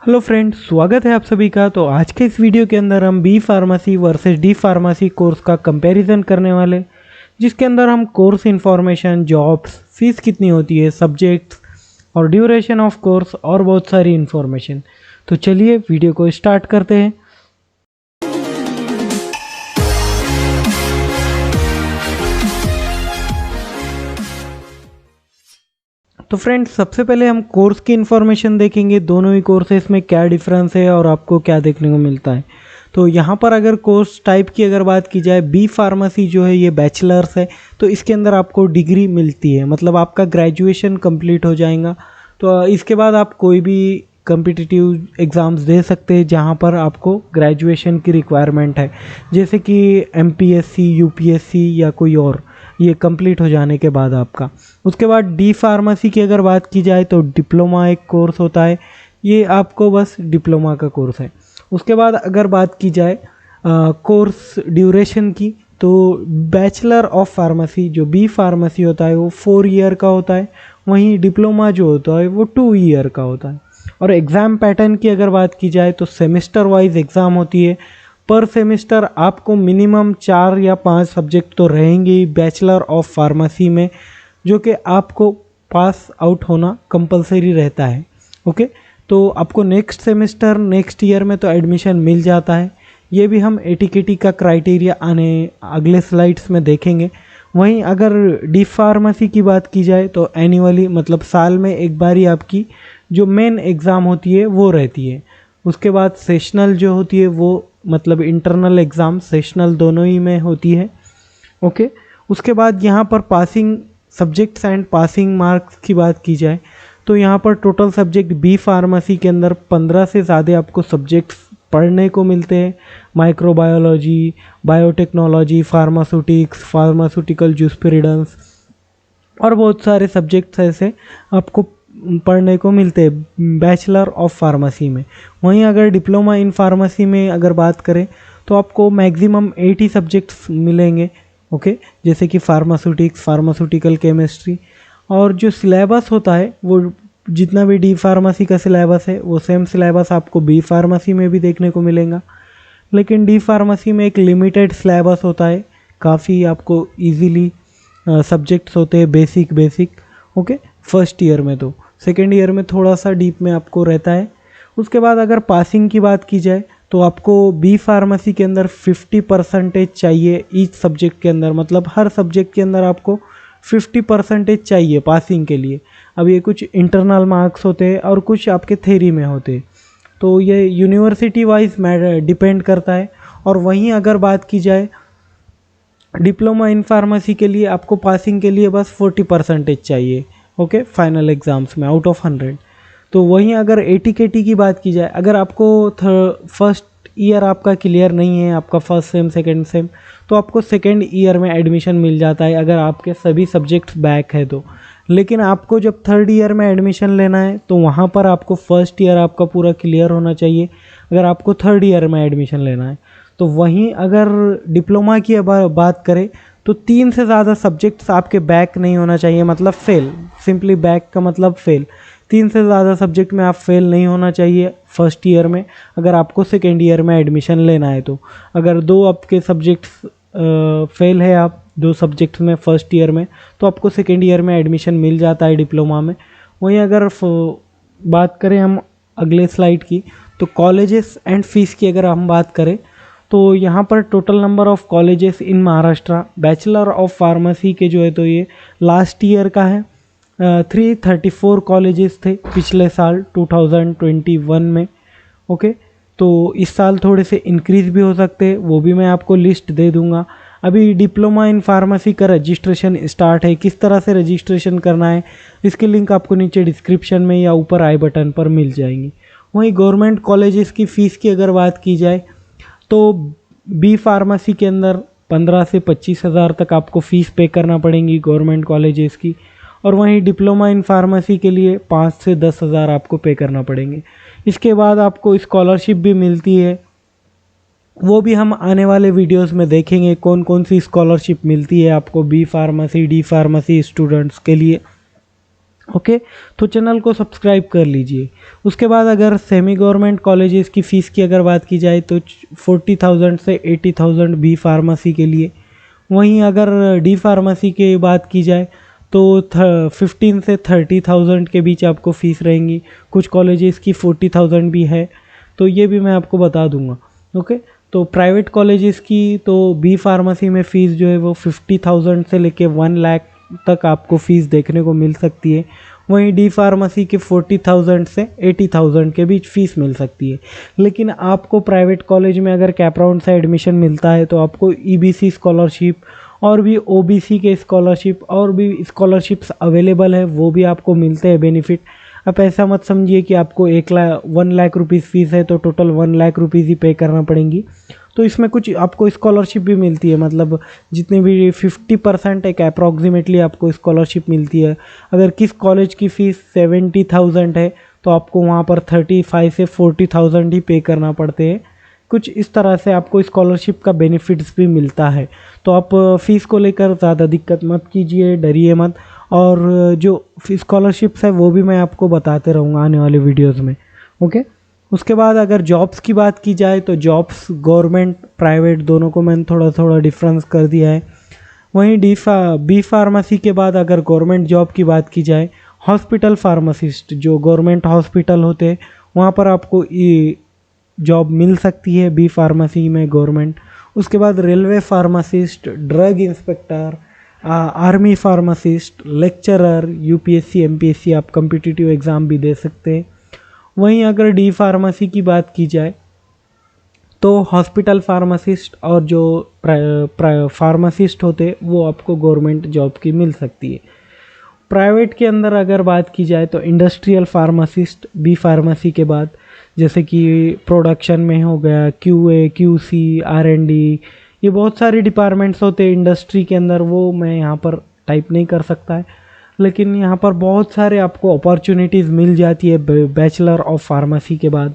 Hello friends, स्वागत है आप सभी का। तो आज के इस वीडियो के अंदर हम B pharmacy versus D pharmacy course का कंपैरिजन करने वाले, जिसके अंदर हम कोर्स इन्फॉर्मेशन, जॉब्स, फीस कितनी होती है, सब्जेक्ट्स और ड्यूरेशन ऑफ कोर्स और बहुत सारी इन्फॉर्मेशन। तो चलिए वीडियो को स्टार्ट करते हैं। तो फ्रेंड्स, सबसे पहले हम कोर्स की इन्फॉर्मेशन देखेंगे, दोनों ही कोर्सेस में क्या डिफरेंस है और आपको क्या देखने को मिलता है। तो यहाँ पर अगर कोर्स टाइप की अगर बात की जाए, बी फार्मेसी जो है ये बैचलर्स है, तो इसके अंदर आपको डिग्री मिलती है, मतलब आपका ग्रेजुएशन कंप्लीट हो जाएगा। तो इसके बाद आप कोई भी कम्पिटिटिव एग्ज़ाम्स दे सकते हैं जहाँ पर आपको ग्रेजुएशन की रिक्वायरमेंट है, जैसे कि एमपीएससी, यूपीएससी या कोई और, ये कंप्लीट हो जाने के बाद आपका। उसके बाद डी फार्मेसी की अगर बात की जाए तो डिप्लोमा एक कोर्स होता है, ये आपको बस डिप्लोमा का कोर्स है। उसके बाद अगर बात की जाए कोर्स ड्यूरेशन की, तो बैचलर ऑफ फार्मेसी जो बी फार्मेसी होता है वो 4 ईयर का होता है, वहीं डिप्लोमा जो होता है वो 2 ईयर का होता है। और एग्ज़ाम पैटर्न की अगर बात की जाए तो सेमेस्टर वाइज एग्ज़ाम होती है। पर सेमेस्टर आपको मिनिमम 4 या 5 सब्जेक्ट तो रहेंगे ही बैचलर ऑफ फार्मेसी में, जो कि आपको पास आउट होना कंपलसरी रहता है। ओके, तो आपको नेक्स्ट सेमेस्टर नेक्स्ट ईयर में तो एडमिशन मिल जाता है। ये भी हम एटीकेटी का क्राइटेरिया आने अगले स्लाइड्स में देखेंगे। वहीं अगर डी फार्मेसी की बात की जाए तो एनुअली, मतलब साल में एक बार ही आपकी जो मेन एग्ज़ाम होती है वो रहती है। उसके बाद सेशनल जो होती है वो, मतलब इंटरनल एग्ज़ाम सेशनल दोनों ही में होती है। ओके, उसके बाद यहाँ पर passing subjects and passing marks की बात की जाए तो यहाँ पर टोटल सब्जेक्ट बी फार्मेसी के अंदर 15 से ज़्यादा आपको सब्जेक्ट्स पढ़ने को मिलते हैं। माइक्रोबायोलॉजी, बायोटेक्नोलॉजी, फार्मास्यूटिक्स, फार्मास्यूटिकल जूस्पिरिडेंस और बहुत सारे सब्जेक्ट्स ऐसे आपको पढ़ने को मिलते हैं बैचलर ऑफ फार्मेसी में। वहीं अगर डिप्लोमा इन फार्मेसी में अगर बात करें तो आपको मैक्सिमम 80 सब्जेक्ट्स मिलेंगे। ओके, जैसे कि फार्मास्यूटिक्स, फार्मास्यूटिकल केमिस्ट्री, और जो सिलेबस होता है वो जितना भी डी फार्मेसी का सिलेबस है वो सेम सिलेबस आपको बी फार्मेसी में भी देखने को मिलेगा। लेकिन डी फार्मेसी में एक लिमिटेड सिलेबस होता है, काफ़ी आपको इजीली सब्जेक्ट्स होते हैं बेसिक। ओके, फर्स्ट ईयर में, तो सेकेंड ईयर में थोड़ा सा डीप में आपको रहता है। उसके बाद अगर पासिंग की बात की जाए तो आपको बी फार्मेसी के अंदर 50% चाहिए ईच सब्जेक्ट के अंदर, मतलब हर सब्जेक्ट के अंदर आपको 50% चाहिए पासिंग के लिए। अब ये कुछ इंटरनल मार्क्स होते हैं और कुछ आपके थ्योरी में होते हैं, तो ये यूनिवर्सिटी वाइज डिपेंड करता है। और वहीं अगर बात की जाए डिप्लोमा इन फार्मेसी के लिए आपको पासिंग के लिए बस 40% चाहिए। ओके, फाइनल एग्ज़ाम्स में आउट ऑफ 100। तो वहीं अगर एटीकेटी की बात की जाए, अगर आपको फर्स्ट ईयर आपका क्लियर नहीं है, आपका फर्स्ट सेम सेकंड सेम, तो आपको सेकंड ईयर में एडमिशन मिल जाता है अगर आपके सभी सब्जेक्ट्स बैक है तो। लेकिन आपको जब थर्ड ईयर में एडमिशन लेना है तो वहाँ पर आपको फर्स्ट ईयर आपका पूरा क्लियर होना चाहिए अगर आपको थर्ड ईयर में एडमिशन लेना है। तो वहीं अगर डिप्लोमा की बात करें तो 3 से ज़्यादा सब्जेक्ट्स आपके बैक नहीं होना चाहिए, मतलब फेल। सिंपली बैक का मतलब फेल। 3 से ज़्यादा सब्जेक्ट में आप फेल नहीं होना चाहिए फर्स्ट ईयर में अगर आपको सेकेंड ईयर में एडमिशन लेना है। तो अगर 2 आपके सब्जेक्ट्स फेल है, आप 2 सब्जेक्ट्स में फर्स्ट ईयर में, तो आपको सेकेंड ईयर में एडमिशन मिल जाता है डिप्लोमा में। वहीं अगर बात करें हम अगले स्लाइड की, तो कॉलेजेस एंड फीस की अगर हम बात करें तो यहाँ पर total number of colleges in Maharashtra bachelor of pharmacy के जो है तो ये लास्ट ईयर का है 334 कॉलेजेस थे पिछले साल 2021 में। ओके, तो इस साल थोड़े से इंक्रीज़ भी हो सकते हैं, वो भी मैं आपको लिस्ट दे दूंगा। अभी डिप्लोमा इन फार्मेसी का रजिस्ट्रेशन स्टार्ट है, किस तरह से रजिस्ट्रेशन करना है इसकी लिंक आपको नीचे डिस्क्रिप्शन में या ऊपर आई बटन पर मिल जाएंगी। वहीं गवर्नमेंट कॉलेजेस की फ़ीस की अगर बात की जाए तो बी फार्मेसी के अंदर 15 से 25 हज़ार तक आपको फ़ीस पे करना पड़ेगी गवर्नमेंट कॉलेजेस की, और वहीं डिप्लोमा इन फार्मेसी के लिए 5 से 10 हज़ार आपको पे करना पड़ेंगे। इसके बाद आपको स्कॉलरशिप भी मिलती है, वो भी हम आने वाले वीडियोस में देखेंगे कौन कौन सी स्कॉलरशिप मिलती है आपको B pharmacy D pharmacy students के लिए। ओके, तो चैनल को सब्सक्राइब कर लीजिए। उसके बाद अगर सेमी गवर्नमेंट कॉलेजेस की फ़ीस की अगर बात की जाए तो 40,000 से 80,000 बी फार्मेसी के लिए। वहीं अगर डी फार्मेसी की बात की जाए तो 15 से 30,000 के बीच आपको फ़ीस रहेंगी। कुछ कॉलेजेस की 40,000 भी है, तो ये भी मैं आपको बता दूंगा। ओके, तो प्राइवेट कॉलेजेस की तो बी फार्मेसी में फ़ीस जो है वो 50,000 से लेके 1 लाख तक आपको फ़ीस देखने को मिल सकती है। वहीं डी फार्मेसी के 40,000 से 80,000 के बीच फ़ीस मिल सकती है। लेकिन आपको प्राइवेट कॉलेज में अगर कैप राउंड से एडमिशन मिलता है तो आपको ईबीसी स्कॉलरशिप और भी ओबीसी के स्कॉलरशिप और भी स्कॉलरशिप्स अवेलेबल है, वो भी आपको मिलते हैं बेनिफिट। आप ऐसा मत समझिए कि आपको 1 लाख रुपीज़ फ़ीस है तो टोटल 1 लाख रुपीज़ ही पे करना पड़ेंगी। तो इसमें कुछ आपको स्कॉलरशिप भी मिलती है, मतलब जितनी भी 50% एक अप्रॉक्सीमेटली आपको स्कॉलरशिप मिलती है। अगर किस कॉलेज की फ़ीस 70,000 है तो आपको वहाँ पर 35 से 40,000 ही पे करना पड़ते हैं। कुछ इस तरह से आपको स्कॉलरशिप का बेनिफिट्स भी मिलता है। तो आप फ़ीस को लेकर ज़्यादा दिक्कत मत कीजिए, डरिए मत। और जो स्कॉलरशिप्स है वो भी मैं आपको बताते रहूँगा आने वाले वीडियोज़ में। ओके, उसके बाद अगर जॉब्स की बात की जाए तो जॉब्स गवर्नमेंट प्राइवेट दोनों को मैंने थोड़ा थोड़ा डिफरेंस कर दिया है। वहीं बी फार्मेसी के बाद अगर गवर्नमेंट जॉब की बात की जाए, हॉस्पिटल फार्मासिस्ट जो गवर्नमेंट हॉस्पिटल होते हैं वहाँ पर आपको जॉब मिल सकती है बी फार्मेसी में गवर्नमेंट। उसके बाद railway pharmacist, drug inspector, army pharmacist, lecturer, UPSC MPSC आप कम्पिटिटिव एग्ज़ाम भी दे सकते हैं। वहीं अगर डी फार्मेसी की बात की जाए तो हॉस्पिटल फार्मासिस्ट और जो फार्मासिस्ट होते वो आपको गवर्नमेंट जॉब की मिल सकती है। प्राइवेट के अंदर अगर बात की जाए तो इंडस्ट्रियल फार्मासिस्ट बी फार्मेसी के बाद, जैसे कि प्रोडक्शन में हो गया क्यूए, क्यूसी, आरएनडी, ये बहुत सारे डिपार्टमेंट्स होते हैं इंडस्ट्री के अंदर, वो मैं यहाँ पर टाइप नहीं कर सकता है। लेकिन यहाँ पर बहुत सारे आपको अपॉर्चुनिटीज़ मिल जाती है बैचलर ऑफ फार्मेसी के बाद।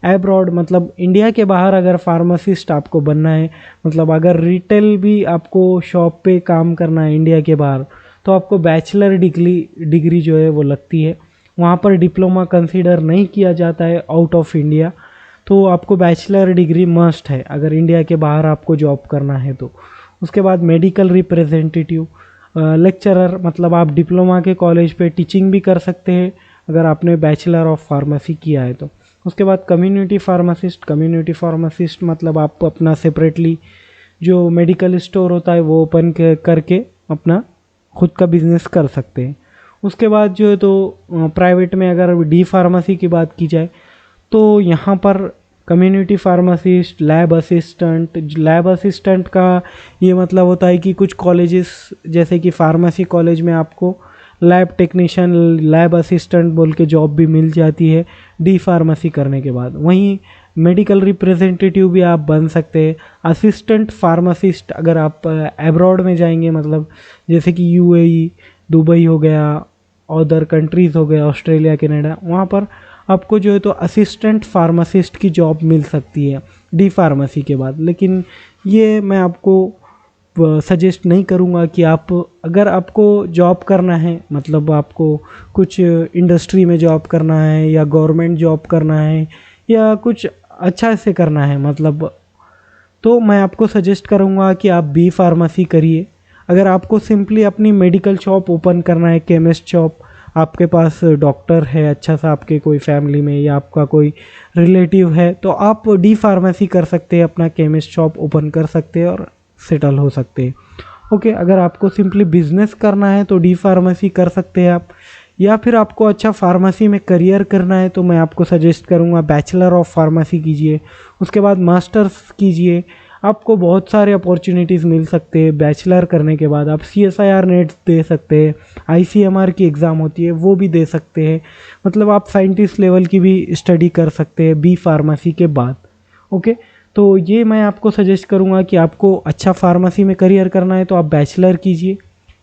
एब्रॉड मतलब इंडिया के बाहर अगर फार्मासिस्ट आपको बनना है, मतलब अगर रिटेल भी आपको शॉप पे काम करना है इंडिया के बाहर, तो आपको बैचलर डिग्री जो है वो लगती है। वहाँ पर डिप्लोमा कंसीडर नहीं किया जाता है आउट ऑफ इंडिया, तो आपको बैचलर डिग्री मस्ट है अगर इंडिया के बाहर आपको जॉब करना है तो। उसके बाद मेडिकल रिप्रेजेंटेटिव, लेक्चरर, मतलब आप डिप्लोमा के कॉलेज पे टीचिंग भी कर सकते हैं अगर आपने बैचलर ऑफ फार्मेसी किया है तो। उसके बाद कम्युनिटी फार्मासिस्ट मतलब आप अपना सेपरेटली जो मेडिकल स्टोर होता है वो ओपन करके अपना खुद का बिजनेस कर सकते हैं। उसके बाद जो है तो प्राइवेट में अगर डी फार्मेसी की बात की जाए तो यहाँ पर कम्युनिटी फार्मासिस्ट, लैब असिस्टेंट का ये मतलब होता है कि कुछ कॉलेजेस जैसे कि फार्मेसी कॉलेज में आपको लैब टेक्नीशियन, लैब असिस्टेंट बोल के जॉब भी मिल जाती है डी फार्मेसी करने के बाद। वहीं मेडिकल रिप्रेजेंटेटिव भी आप बन सकते हैं। असिस्टेंट फार्मासिस्ट अगर आप एब्रॉड में जाएंगे, मतलब जैसे कि यूएई, दुबई हो गया, अदर कंट्रीज़ हो गया, ऑस्ट्रेलिया, कनाडा, वहाँ पर आपको जो है तो असिस्टेंट फार्मासिस्ट की जॉब मिल सकती है डी फार्मेसी के बाद। लेकिन ये मैं आपको सजेस्ट नहीं करूँगा कि आप, अगर आपको जॉब करना है, मतलब आपको कुछ इंडस्ट्री में जॉब करना है या गवर्नमेंट जॉब करना है या कुछ अच्छा से करना है, मतलब तो मैं आपको सजेस्ट करूँगा कि आप बी फार्मेसी करिए। अगर आपको सिंपली अपनी मेडिकल शॉप ओपन करना है, केमिस्ट शॉप, आपके पास डॉक्टर है अच्छा सा आपके कोई फैमिली में या आपका कोई रिलेटिव है, तो आप डी फार्मेसी कर सकते हैं, अपना केमिस्ट शॉप ओपन कर सकते हैं और सेटल हो सकते हैं। ओके, अगर आपको सिंपली बिजनेस करना है तो डी फार्मेसी कर सकते हैं आप, या फिर आपको अच्छा फार्मेसी में करियर करना है तो मैं आपको सजेस्ट करूँगा बैचलर ऑफ फार्मेसी कीजिए, उसके बाद मास्टर्स कीजिए। आपको बहुत सारे अपॉर्चुनिटीज़ मिल सकते हैं। बैचलर करने के बाद आप CSIR नेट दे सकते हैं, ICMR की एग्ज़ाम होती है वो भी दे सकते हैं, मतलब आप साइंटिस्ट लेवल की भी स्टडी कर सकते हैं बी फार्मेसी के बाद। ओके, तो ये मैं आपको सजेस्ट करूँगा कि आपको अच्छा फार्मेसी में करियर करना है तो आप बैचलर कीजिए,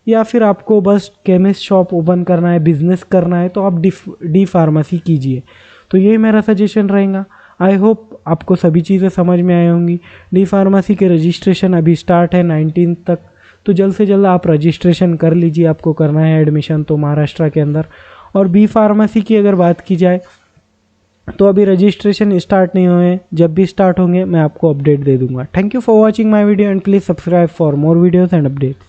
या फिर आपको बस केमिस्ट शॉप ओपन करना है, बिजनेस करना है तो आप डी फार्मेसी कीजिए। तो यही मेरा सजेशन रहेगा। आई होप आपको सभी चीज़ें समझ में आई होंगी। डी फार्मेसी के रजिस्ट्रेशन अभी स्टार्ट है 19 तक, तो जल्द से जल्द आप रजिस्ट्रेशन कर लीजिए, आपको करना है एडमिशन तो महाराष्ट्र के अंदर। और बी फार्मेसी की अगर बात की जाए तो अभी रजिस्ट्रेशन स्टार्ट नहीं हुए, जब भी स्टार्ट होंगे मैं आपको अपडेट दे दूंगा। Thank you for watching my video and please subscribe for more videos and updates.